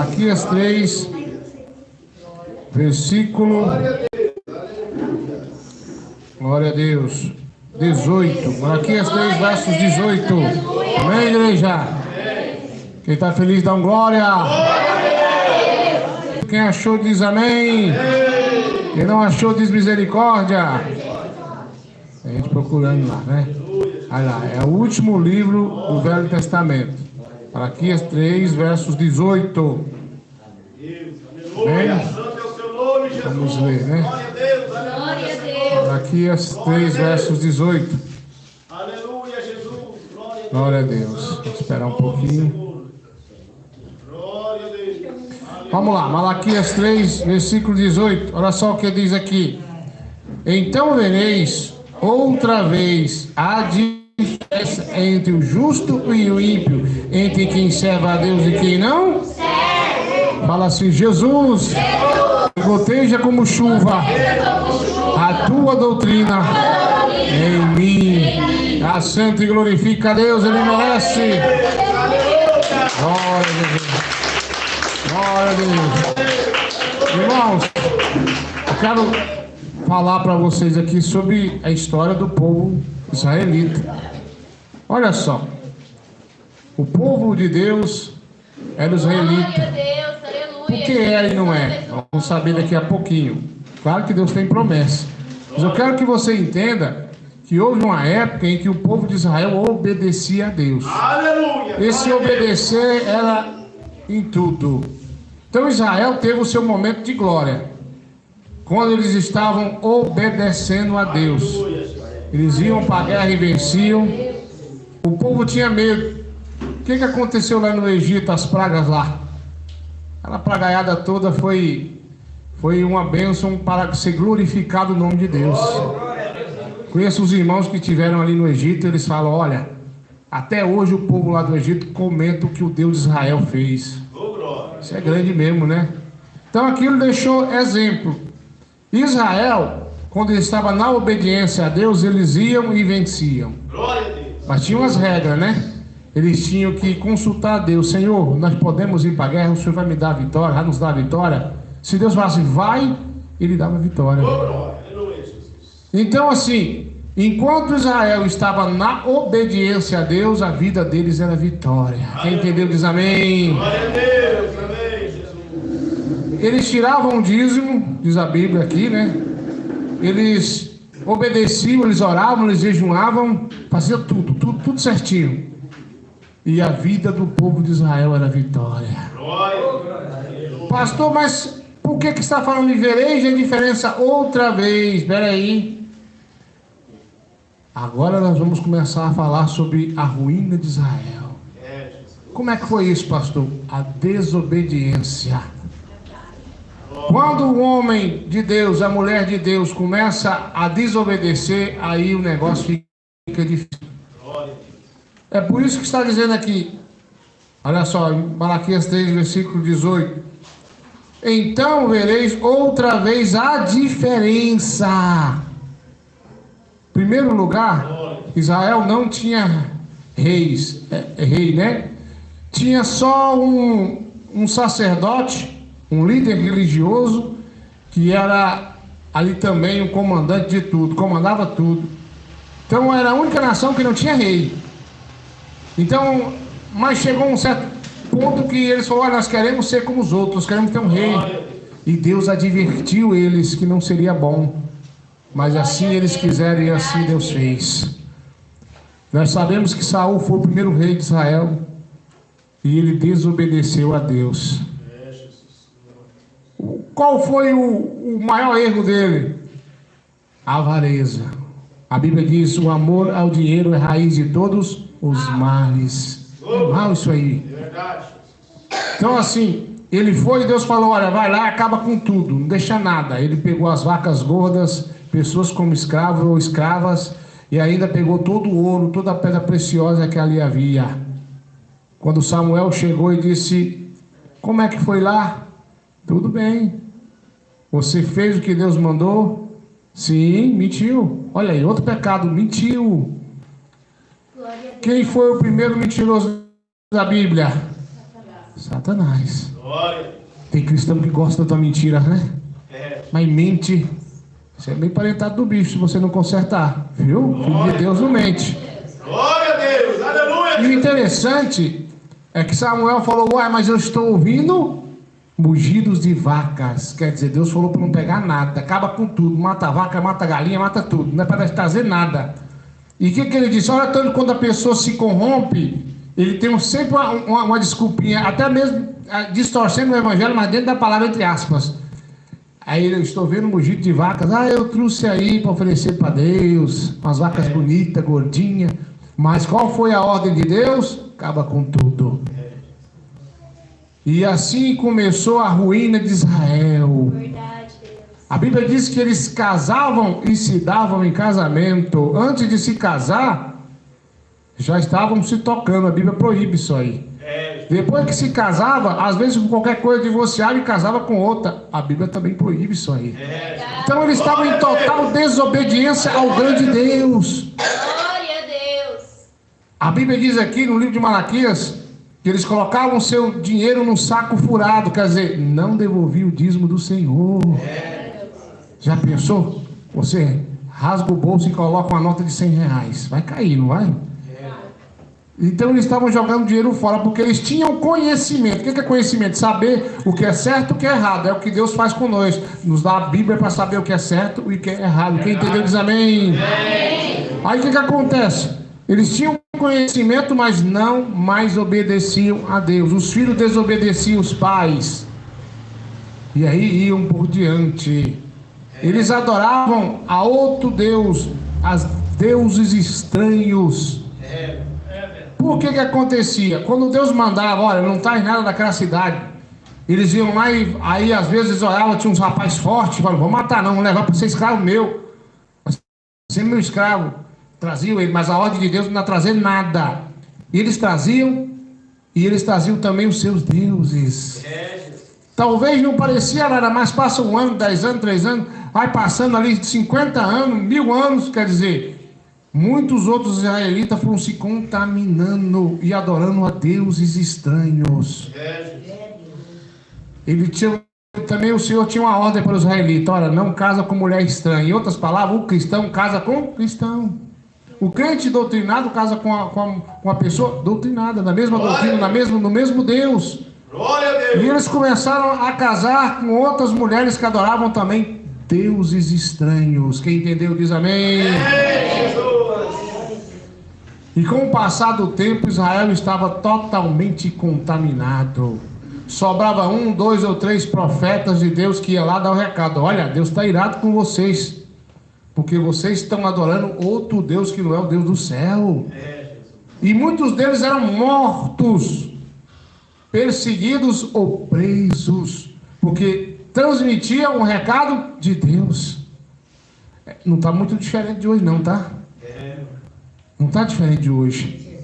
Malaquias 3, versículo... Glória a Deus. 18. Malaquias 3, versos 18. Amém, igreja? Quem está feliz, dá um glória. Quem achou, diz amém. Quem não achou, diz misericórdia. A gente procurando lá, né? Olha lá, é o último livro do Velho Testamento. Malaquias 3, versos 18. Amém? Vamos ler, né? Malaquias 3, versos 18. Aleluia, Jesus. Glória a Deus. Vou esperar um pouquinho. Glória a Deus. Vamos lá, Malaquias 3, versículo 18. Olha só o que diz aqui. Então vereis outra vez a diferença entre o justo e o ímpio, entre quem serve a Deus e quem não? Fala assim, Jesus, goteja como chuva a tua doutrina em mim. A santa e glorifica a Deus, Ele merece. Glória a Deus. Glória a Deus. Irmãos, eu quero falar para vocês aqui sobre a história do povo israelita. Olha só, o povo de Deus era israelita. Por que é e não é? Vamos saber daqui a pouquinho. Claro que Deus tem promessa, mas eu quero que você entenda que houve uma época em que o povo de Israel obedecia a Deus. Aleluia. Esse obedecer era em tudo. Então Israel teve o seu momento de glória quando eles estavam obedecendo a Deus. Eles iam para a guerra e venciam. O povo tinha medo. O que aconteceu lá no Egito, as pragas lá? Aquela pragaiada toda foi uma bênção para ser glorificado o nome de Deus. Conheço os irmãos que estiveram ali no Egito, eles falam, olha, até hoje o povo lá do Egito comenta o que o Deus de Israel fez. Isso é grande mesmo, né? Então aquilo deixou exemplo. Israel, quando ele estava na obediência a Deus, eles iam e venciam. Mas tinha umas regras, né? Eles tinham que consultar a Deus. Senhor, nós podemos ir para a guerra, o Senhor vai me dar a vitória, vai nos dar a vitória. Se Deus falasse, vai, Ele dava a vitória. Então assim, enquanto Israel estava na obediência a Deus, a vida deles era vitória. Quem entendeu diz amém. Glória a Deus, amém, Jesus. Eles tiravam o dízimo, diz a Bíblia aqui, né? Eles obedeciam, eles oravam, eles jejuavam, faziam tudo certinho. E a vida do povo de Israel era vitória. Pastor, mas por que está falando de vereja a diferença outra vez? Espera aí. Agora nós vamos começar a falar sobre a ruína de Israel. Como é que foi isso, pastor? A desobediência. Quando o homem de Deus, a mulher de Deus começa a desobedecer, aí o negócio fica difícil. É por isso que está dizendo aqui, olha só, em Malaquias 3, versículo 18. Então vereis outra vez a diferença. Em primeiro lugar, Israel não tinha reis, rei, né? Tinha só um sacerdote, um líder religioso, que era ali também o comandante de tudo, comandava tudo. Então era a única nação que não tinha rei. Então, mas chegou um certo ponto que eles falaram, olha, nós queremos ser como os outros, queremos ter um rei. E Deus advertiu eles que não seria bom. Mas assim eles quiseram e assim Deus fez. Nós sabemos que Saul foi o primeiro rei de Israel e ele desobedeceu a Deus. Qual foi o maior erro dele? A avareza. A Bíblia diz, o amor ao dinheiro é raiz de todos os males. É mal isso aí. Então assim, ele foi e Deus falou, olha, vai lá, acaba com tudo, não deixa nada. Ele pegou as vacas gordas, pessoas como escravos ou escravas, e ainda pegou todo o ouro, toda a pedra preciosa que ali havia. Quando Samuel chegou e disse, como é que foi lá? Tudo bem. Você fez o que Deus mandou? Sim, mentiu. Olha aí, outro pecado, mentiu. Quem foi o primeiro mentiroso da Bíblia? Satanás. Glória. Tem cristão que gosta da mentira, né? Mas mente. Você é bem parentado do bicho se você não consertar, viu? Filho de Deus não mente. Glória a Deus, aleluia. E o interessante é que Samuel falou: uai, mas eu estou ouvindo mugidos de vacas. Quer dizer, Deus falou para não pegar nada, acaba com tudo, mata a vaca, mata a galinha, mata tudo, não é para trazer nada. E o que ele disse? Olha, tanto quando a pessoa se corrompe, ele tem sempre uma desculpinha, até mesmo distorcendo o evangelho, mas dentro da palavra, entre aspas. Aí eu estou vendo um mugido de vacas. Eu trouxe aí para oferecer para Deus, umas vacas bonitas, gordinhas. Mas qual foi a ordem de Deus? Acaba com tudo. E assim começou a ruína de Israel. Verdade, Deus. A Bíblia diz que eles casavam e se davam em casamento. Antes de se casar, já estavam se tocando. A Bíblia proíbe isso aí. Depois que se casava, às vezes com qualquer coisa divorciava e casava com outra. A Bíblia também proíbe isso aí. Então eles estavam em total desobediência ao grande Deus. Glória a Deus. A Bíblia diz aqui no livro de Malaquias que eles colocavam seu dinheiro num saco furado, quer dizer, não devolvia o dízimo do Senhor. Já pensou? Você rasga o bolso e coloca uma nota de R$100. Vai cair, não vai? Então eles estavam jogando dinheiro fora, porque eles tinham conhecimento. O que é conhecimento? Saber o que é certo e o que é errado. É o que Deus faz conosco. Nos dá a Bíblia para saber o que é certo e o que é errado. Quem entendeu diz amém. Aí o que acontece? Eles tinham conhecimento, mas não mais obedeciam a Deus. Os filhos desobedeciam os pais. E aí iam por diante. Eles adoravam a outro Deus, as deuses estranhos. Por que acontecia? Quando Deus mandava, olha, não traz nada daquela cidade, eles iam lá e aí às vezes eles olhavam, tinha uns rapazes fortes, falavam, vou matar não, vou levar para ser escravo meu. Você é meu escravo. Traziam ele, mas a ordem de Deus não ia trazer nada. E eles traziam, e eles traziam também os seus deuses. Talvez não parecia nada, mas passa 1 ano, 10 anos, 3 anos, vai passando ali 50 anos, 1000 anos, quer dizer... Muitos outros israelitas foram se contaminando e adorando a deuses estranhos. Também o Senhor tinha uma ordem para os israelitas: olha, não casa com mulher estranha. Em outras palavras, o cristão casa com cristão. O crente doutrinado casa com a pessoa doutrinada, na mesma doutrina, no mesmo Deus. Glória a Deus. E eles começaram a casar com outras mulheres que adoravam também deuses estranhos. Quem entendeu diz amém. E com o passar do tempo, Israel estava totalmente contaminado. Sobrava 1, 2 ou 3 profetas de Deus que iam lá dar o recado: olha, Deus está irado com vocês, porque vocês estão adorando outro Deus que não é o Deus do céu. E muitos deles eram mortos, perseguidos ou presos, porque transmitiam o recado de Deus. Não está muito diferente de hoje não, tá? Não está diferente de hoje.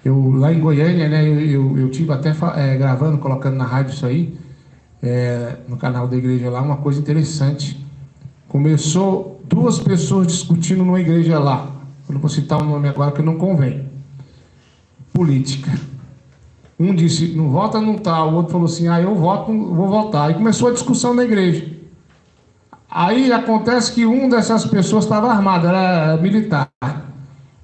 Eu lá em Goiânia, né, eu tive até gravando, colocando na rádio isso aí, no canal da igreja lá, uma coisa interessante. Começou 2 pessoas discutindo numa igreja lá. Eu não vou citar o nome agora que não convém. Política. Um disse, não vota, não tá. O outro falou assim, eu voto, vou votar. Aí começou a discussão na igreja. Aí acontece que um dessas pessoas estava armado, era militar.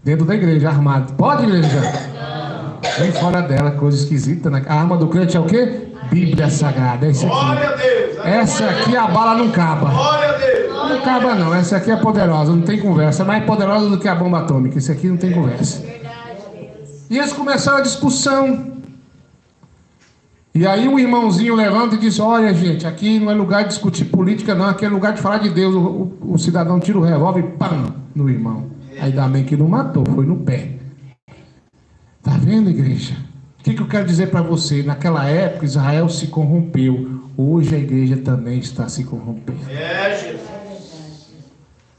Dentro da igreja, armado. Pode, igreja? Não. Vem fora dela, coisa esquisita, né? A arma do crente é o quê? Bíblia Sagrada. É isso aqui. Glória a Deus. Essa aqui a bala não acaba. Glória a Deus. Não acaba não, essa aqui é poderosa, não tem conversa. É mais poderosa do que a bomba atômica. Isso aqui não tem conversa. E eles começaram a discussão. E aí um irmãozinho levanta e diz, olha gente, aqui não é lugar de discutir política não, aqui é lugar de falar de Deus. O cidadão tira o revólver e pam, no irmão. Ainda bem que não matou, foi no pé. Tá vendo, igreja? O que eu quero dizer para você? Naquela época Israel se corrompeu. Hoje a igreja também está se corrompendo.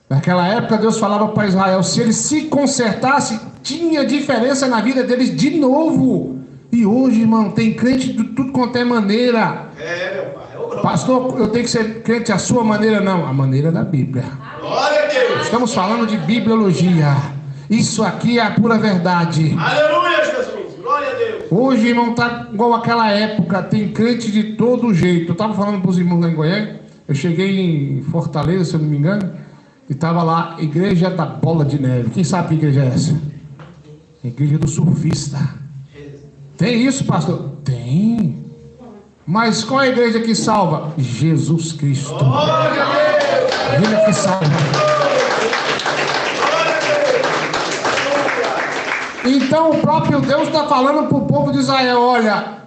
Naquela época Deus falava para Israel, se eles se consertassem, tinha diferença na vida deles de novo. E hoje, irmão, tem crente de tudo quanto é maneira. Meu pai. Pastor, eu tenho que ser crente à sua maneira, não. A maneira da Bíblia. Glória a Deus. Estamos falando de bibliologia. Isso aqui é a pura verdade. Aleluia, Jesus. Glória a Deus. Hoje, irmão, tá igual aquela época, tem crente de todo jeito. Eu estava falando para os irmãos lá em Goiânia, eu cheguei em Fortaleza, se eu não me engano, e estava lá, Igreja da Bola de Neve. Quem sabe que igreja é essa? Igreja do surfista. Tem isso, pastor? Tem. Mas qual é a igreja que salva? Jesus Cristo. A igreja que salva. Então o próprio Deus está falando para o povo de Israel: olha,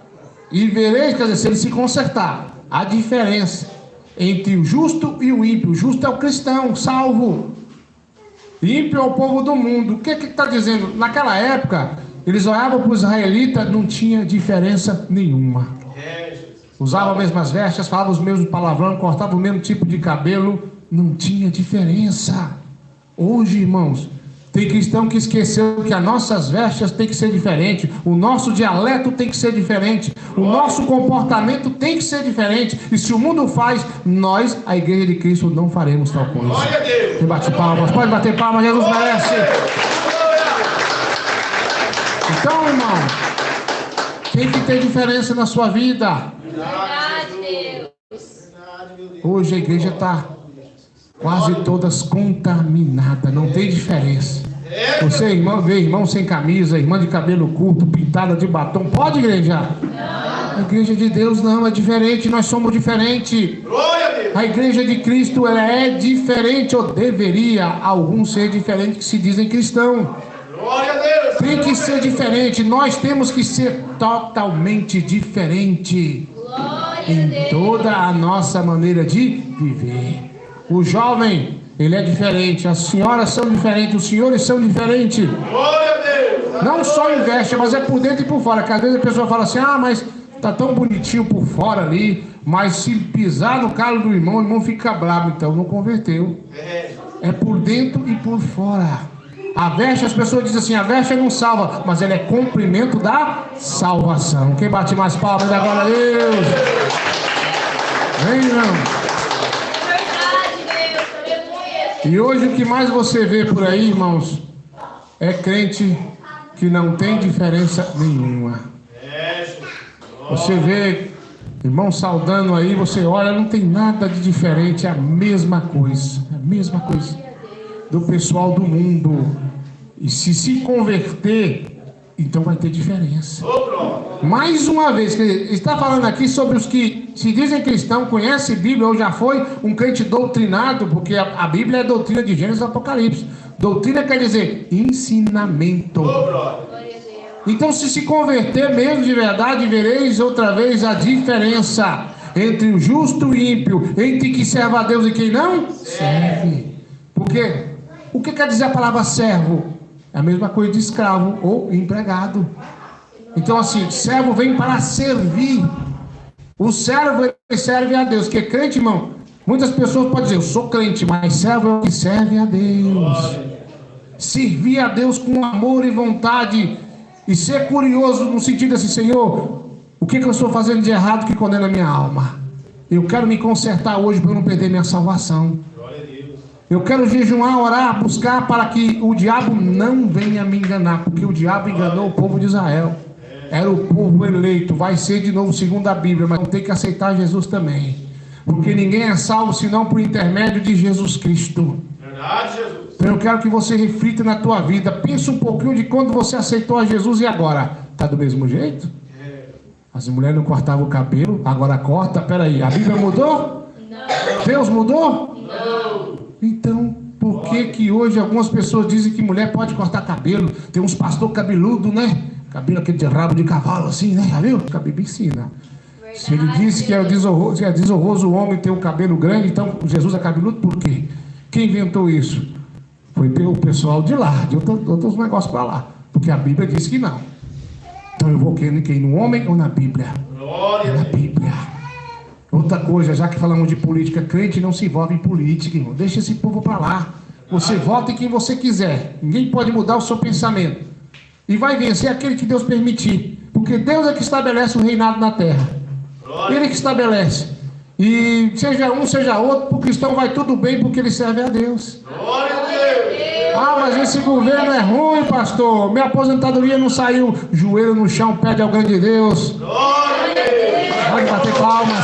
e vereis, quer dizer, se ele se consertar, a diferença entre o justo e o ímpio. O justo é o cristão, salvo. Ímpio é o povo do mundo. O que está dizendo? Naquela época, eles olhavam para os israelitas, não tinha diferença nenhuma. Usavam as mesmas vestes, falavam os mesmos palavrões, cortavam o mesmo tipo de cabelo, não tinha diferença. Hoje, irmãos, tem cristão que esqueceu que as nossas vestes tem que ser diferente, o nosso dialeto tem que ser diferente, o nosso comportamento tem que ser diferente. E se o mundo faz, nós, a igreja de Cristo, não faremos tal coisa. Glória a Deus. Quem bate palmas, pode bater palmas, Jesus merece. Então, irmão, tem que ter diferença na sua vida. Verdade, Deus. Hoje a igreja está quase todas contaminadas, não tem diferença. Você, irmã, vê irmão sem camisa, irmã de cabelo curto, pintada de batom, pode igrejar? Não. A igreja de Deus não, é diferente, nós somos diferentes. Glória a Deus. A igreja de Cristo, ela é diferente, ou deveria alguns ser diferentes que se dizem cristão. Glória a Deus. Tem que ser diferente, nós temos que ser totalmente diferente em toda a nossa maneira de viver. O jovem, ele é diferente, as senhoras são diferentes, os senhores são diferentes. Glória a Deus. Não só investe, mas é por dentro e por fora. Que às vezes a pessoa fala assim: ah, mas tá tão bonitinho por fora ali, mas se pisar no calo do irmão, o irmão fica bravo. Então não converteu. É por dentro e por fora. A veste, as pessoas dizem assim: a veste não salva, mas ela é cumprimento da salvação. Quem bate mais palmas, dá glória a Deus. Vem, não. E hoje o que mais você vê por aí, irmãos, é crente que não tem diferença nenhuma. Você vê irmão saudando aí, você olha, não tem nada de diferente, é a mesma coisa do pessoal do mundo. E se converter, então vai ter diferença. Mais uma vez, está falando aqui sobre os que se dizem cristão, conhece Bíblia ou já foi um crente doutrinado, porque a Bíblia é doutrina de Gênesis e Apocalipse. Doutrina quer dizer ensinamento. Então, se converter mesmo de verdade, vereis outra vez a diferença entre o justo e o ímpio, entre quem serve a Deus e quem não serve. Porque o que quer dizer a palavra servo? É a mesma coisa de escravo ou empregado. Então, assim, servo vem para servir. O servo, ele serve a Deus. Porque crente, irmão, muitas pessoas podem dizer: eu sou crente, mas servo é o que serve a Deus. Servir a Deus com amor e vontade. E ser curioso no sentido assim: Senhor, o que eu estou fazendo de errado que condena a minha alma? Eu quero me consertar hoje para eu não perder minha salvação. Eu quero jejuar, orar, buscar para que o diabo não venha me enganar. Porque o diabo enganou o povo de Israel. Era o povo eleito, vai ser de novo segundo a Bíblia, mas tem que aceitar Jesus também. Porque ninguém é salvo senão por intermédio de Jesus Cristo. Verdade, Jesus. Então eu quero que você reflita na tua vida. Pensa um pouquinho de quando você aceitou a Jesus e agora. Está do mesmo jeito? As mulheres não cortavam o cabelo, agora corta. Peraí, a Bíblia mudou? Não. Deus mudou? Não. Então, por que hoje algumas pessoas dizem que mulher pode cortar cabelo? Tem uns pastor cabeludo, né? Cabelo aquele de rabo de cavalo assim, né? Já viu? A Bíblia ensina. Verdade. Se ele disse que é desonroso o homem ter um cabelo grande, então Jesus é cabeludo por quê? Quem inventou isso? Foi o pessoal de lá, de outros negócios para lá. Porque a Bíblia diz que não. Então eu vou querer no homem ou na Bíblia? Glória na Bíblia. Outra coisa, já que falamos de política, crente não se envolve em política, irmão. Deixa esse povo para lá. Você vota em quem você quiser. Ninguém pode mudar o seu pensamento. E vai vencer aquele que Deus permitir. Porque Deus é que estabelece o reinado na terra. Ele que estabelece. E seja um, seja outro, para o cristão vai tudo bem porque ele serve a Deus. Glória a Deus. Ah, mas esse governo é ruim, pastor. Minha aposentadoria não saiu. Joelho no chão, pede ao grande Deus. Pode bater palmas.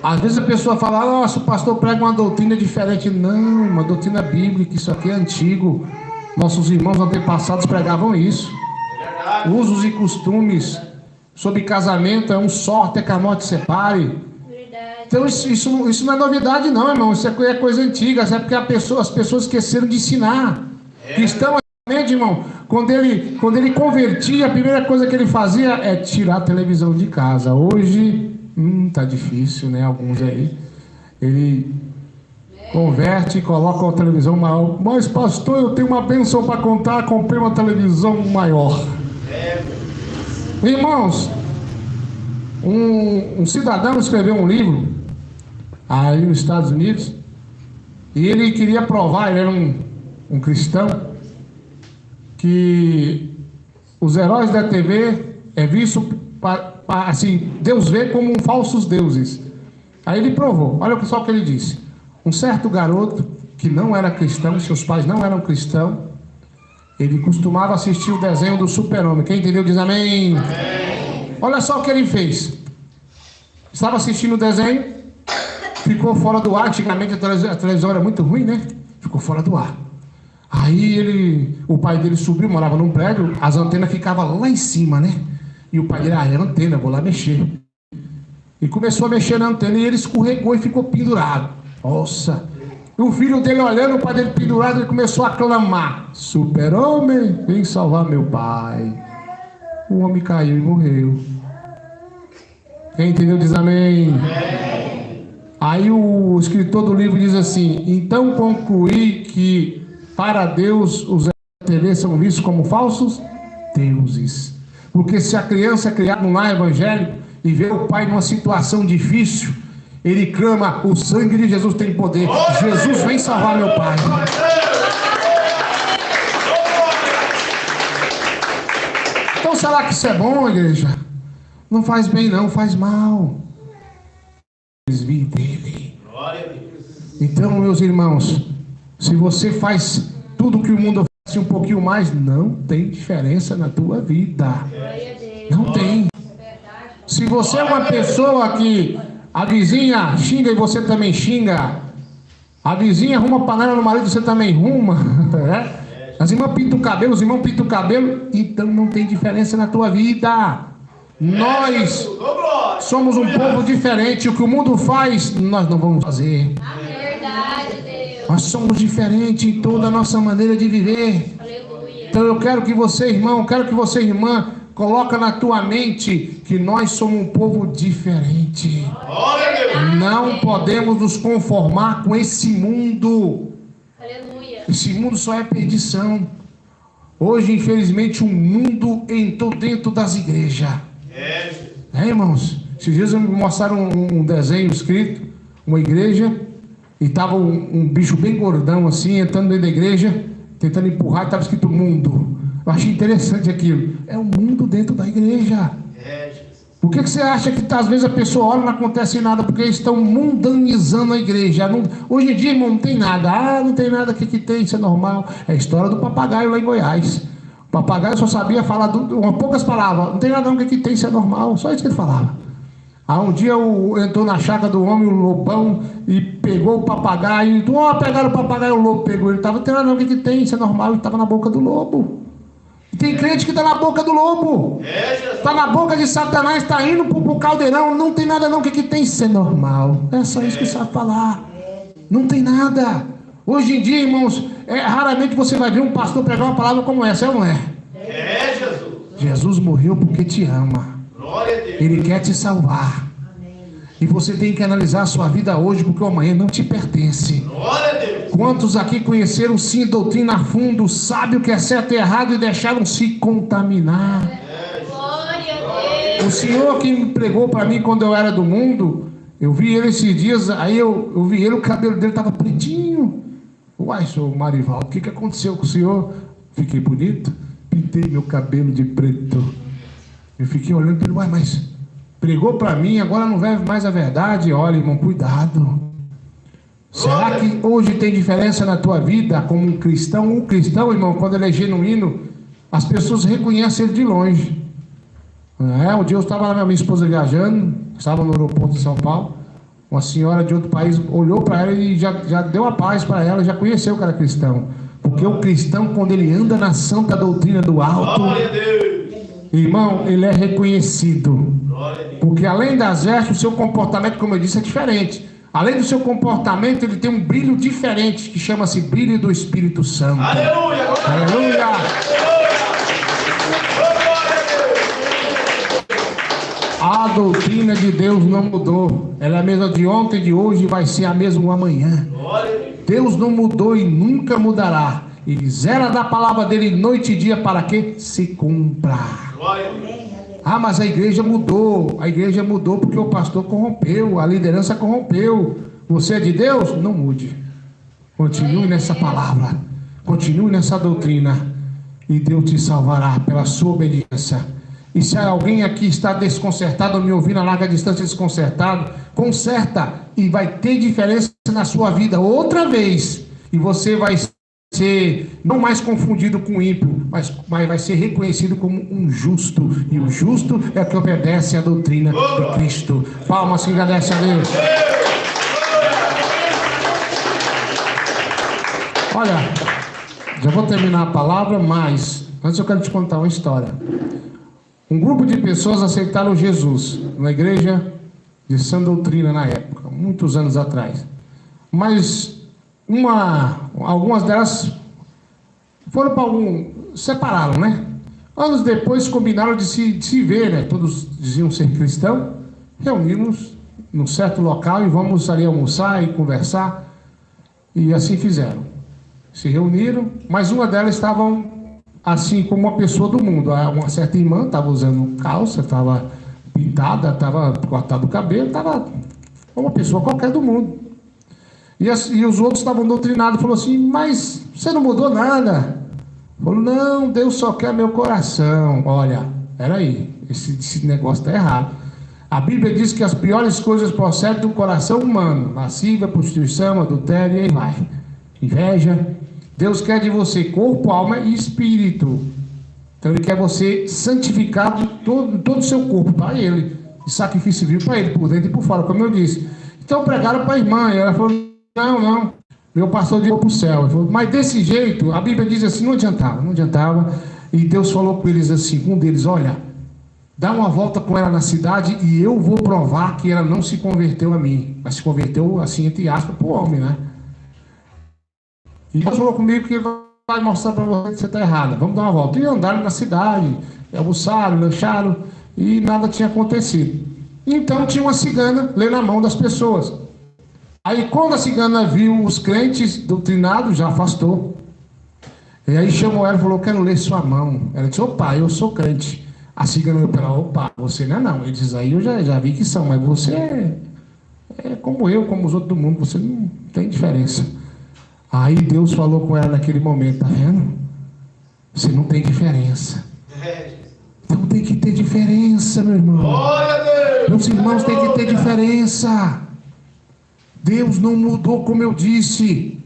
Às vezes a pessoa fala, nossa, o pastor prega uma doutrina diferente. Não, uma doutrina bíblica, isso aqui é antigo. Nossos irmãos antepassados pregavam isso. Usos e costumes sobre casamento é um só, até que a morte separe. Então isso não é novidade não, irmão. Isso é coisa antiga. É porque as pessoas esqueceram de ensinar. Cristão, irmão, quando ele convertia, a primeira coisa que ele fazia é tirar a televisão de casa. Hoje, tá difícil, né? Alguns aí. Ele converte e coloca a televisão maior. Mas pastor, eu tenho uma bênção para contar, comprei uma televisão maior. Irmãos, um cidadão escreveu um livro aí nos Estados Unidos e ele queria provar, ele era um cristão, que os heróis da TV é visto assim, Deus vê como falsos deuses. Aí ele provou, olha só o que ele disse. Um certo garoto que não era cristão, seus pais não eram cristãos, ele costumava assistir o desenho do Super-Homem. Quem entendeu diz amém. Amém. Olha só o que ele fez. Estava assistindo o desenho, ficou fora do ar. Antigamente a televisão era muito ruim, né? Ficou fora do ar. Aí o pai dele subiu, morava num prédio, as antenas ficavam lá em cima, né? E o pai dele, é antena, vou lá mexer. E começou a mexer na antena e ele escorregou e ficou pendurado. Nossa! E o filho dele olhando, o pai dele pendurado, ele começou a clamar: Super-Homem, vem salvar meu pai. O homem caiu e morreu. Quem entendeu diz amém. Aí o escritor do livro diz assim: então concluí que para Deus os TV são vistos como falsos deuses. Porque se a criança é criada num lar evangélico e vê o pai numa situação difícil, ele clama: o sangue de Jesus tem poder. Jesus vem salvar meu pai. Então será que isso é bom, igreja? Não faz bem não, faz mal. Desvie dele. Então, meus irmãos, se você faz tudo que o mundo oferece um pouquinho mais, não tem diferença na tua vida. Não tem. Se você é uma pessoa que a vizinha xinga e você também xinga, a vizinha arruma panela no marido, você também arruma, né? As irmãs pintam o cabelo, os irmãos pintam o cabelo, então não tem diferença na tua vida. Nós somos um povo diferente. O que o mundo faz, nós não vamos fazer. Verdade, Deus. Nós somos diferentes em toda a nossa maneira de viver. Aleluia. Então eu quero que você, irmão, quero que você, irmã, coloca na tua mente que nós somos um povo diferente. Não podemos nos conformar com esse mundo. Aleluia. Esse mundo só é perdição. Hoje, infelizmente, o mundo entrou dentro das igrejas. Irmãos, esses dias me mostraram um desenho escrito, uma igreja, e estava um bicho bem gordão assim, entrando dentro da igreja, tentando empurrar, e estava escrito mundo. Eu achei interessante aquilo. É o mundo dentro da igreja. Por que você acha que às vezes a pessoa olha e não acontece nada? Porque eles estão mundanizando a igreja. Hoje em dia, irmão, não tem nada. Ah, não tem nada, o que tem? Isso é normal. É a história do papagaio lá em Goiás. O papagaio só sabia falar poucas palavras. Não tem nada, não, o que tem? Isso é normal. Só isso que ele falava. Aí um dia entrou na chácara do homem, o lobão, e pegou o papagaio. Pegaram o papagaio, o lobo pegou. Ele estava, não tem nada, não, o que tem? Isso é normal. Ele estava na boca do lobo. Tem crente que está na boca do lobo. Está na boca de Satanás, está indo para o caldeirão. Não tem nada não, o que tem? Isso é normal. É só isso que sabe falar. Não tem nada. Hoje em dia, irmãos, raramente você vai ver um pastor pregar uma palavra como essa, é ou não é? Jesus. Jesus morreu porque te ama. Glória a Deus. Ele quer te salvar. E você tem que analisar a sua vida hoje, porque o amanhã não te pertence. Glória a Deus. Quantos aqui conheceram sim doutrina a fundo, sabem o que é certo e errado e deixaram se contaminar? Glória a Deus. O Senhor que me pregou para mim quando eu era do mundo, eu vi ele esses dias, aí eu vi ele, o cabelo dele estava pretinho. Uai, senhor Marivaldo, o que aconteceu com o senhor? Fiquei bonito, pintei meu cabelo de preto. Eu fiquei olhando para ele, uai, mas pregou para mim, agora não vive mais a verdade. Olha, irmão, cuidado. Será que hoje tem diferença na tua vida como um cristão? Um cristão, irmão, quando ele é genuíno, as pessoas reconhecem ele de longe. Um dia eu estava lá, minha esposa viajando, estava no aeroporto de São Paulo, uma senhora de outro país olhou para ela e já deu a paz para ela, já conheceu que era cristão. Porque o cristão, quando ele anda na santa doutrina do alto, irmão, ele é reconhecido. Porque além das vestes, o seu comportamento, como eu disse, é diferente. Além do seu comportamento, ele tem um brilho diferente, que chama-se brilho do Espírito Santo. Aleluia! Aleluia! A doutrina de Deus não mudou. Ela é a mesma de ontem, de hoje, e vai ser a mesma amanhã. Deus não mudou e nunca mudará. Ele zera da palavra dele noite e dia para que se cumpra. Ah, mas a igreja mudou. A igreja mudou porque o pastor corrompeu, a liderança corrompeu. Você é de Deus? Não mude. Continue nessa palavra. Continue nessa doutrina. E Deus te salvará pela sua obediência. E se alguém aqui está desconcertado, me ouvindo a larga distância desconcertado, conserta e vai ter diferença na sua vida outra vez. E você vai ser não mais confundido com ímpio, mas vai ser reconhecido como um justo. E o justo é o que obedece à doutrina de Cristo. Palmas, que agradece a Deus. Olha, já vou terminar a palavra, mas antes eu quero te contar uma história. Um grupo de pessoas aceitaram Jesus na igreja de sã doutrina na época, muitos anos atrás. Mas algumas delas foram para separaram, né? Anos depois combinaram de se ver, né? Todos diziam ser cristãos, reunimos num certo local e vamos ali almoçar e conversar. E assim fizeram. Se reuniram, mas uma delas estava assim como uma pessoa do mundo. Uma certa irmã estava usando calça, estava pintada, estava cortado o cabelo, estava uma pessoa qualquer do mundo. E os outros estavam doutrinados, falou assim, mas você não mudou nada. Falou, não, Deus só quer meu coração. Olha, peraí, esse negócio está errado. A Bíblia diz que as piores coisas procedem do coração humano. Lascívia, prostituição, adultério, e aí vai. Inveja. Deus quer de você corpo, alma e espírito. Então Ele quer você santificado todo o seu corpo para Ele. E sacrifício vivo para Ele, por dentro e por fora, como eu disse. Então pregaram para a irmã, e ela falou, não, meu pastor deu para o céu. Ele falou, mas desse jeito, a Bíblia diz assim, não adiantava. E Deus falou com eles assim, um deles, olha, dá uma volta com ela na cidade e eu vou provar que ela não se converteu a mim. Mas se converteu, assim, entre aspas, para o homem, né? E Deus falou comigo que vai mostrar para você que você está errada. Vamos dar uma volta. E andaram na cidade, almoçaram, lancharam, e nada tinha acontecido. Então tinha uma cigana lendo a mão das pessoas. Aí quando a cigana viu os crentes doutrinados, já afastou. E aí chamou ela e falou, quero ler sua mão. Ela disse, opa, eu sou crente. A cigana olhou para ela, opa, você não é não. Ele diz, aí eu já vi que são, mas você é como eu, como os outros do mundo, você não tem diferença. Aí Deus falou com ela naquele momento, tá vendo? Você não tem diferença. Então tem que ter diferença, meu irmão. Meus irmãos têm que ter diferença. Deus não mudou, como eu disse.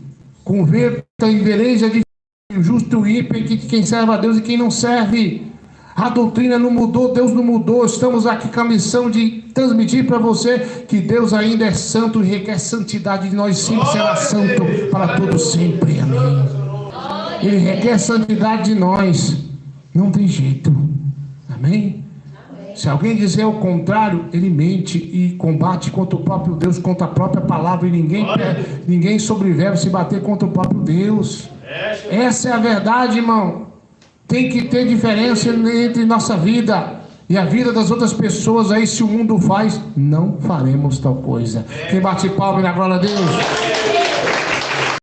Converta em veleja de justo e ímpio, quem serve a Deus e quem não serve. A doutrina não mudou, Deus não mudou. Estamos aqui com a missão de transmitir para você que Deus ainda é santo e requer santidade de nós, sim, será santo para todos sempre. Amém. Ele requer santidade de nós. Não tem jeito. Amém? Se alguém dizer o contrário, ele mente e combate contra o próprio Deus, contra a própria palavra, e ninguém sobrevive se bater contra o próprio Deus. Essa é a verdade, irmão. Tem que ter diferença entre nossa vida e a vida das outras pessoas. Aí se o mundo faz, não faremos tal coisa. Quem bate palma na glória a Deus?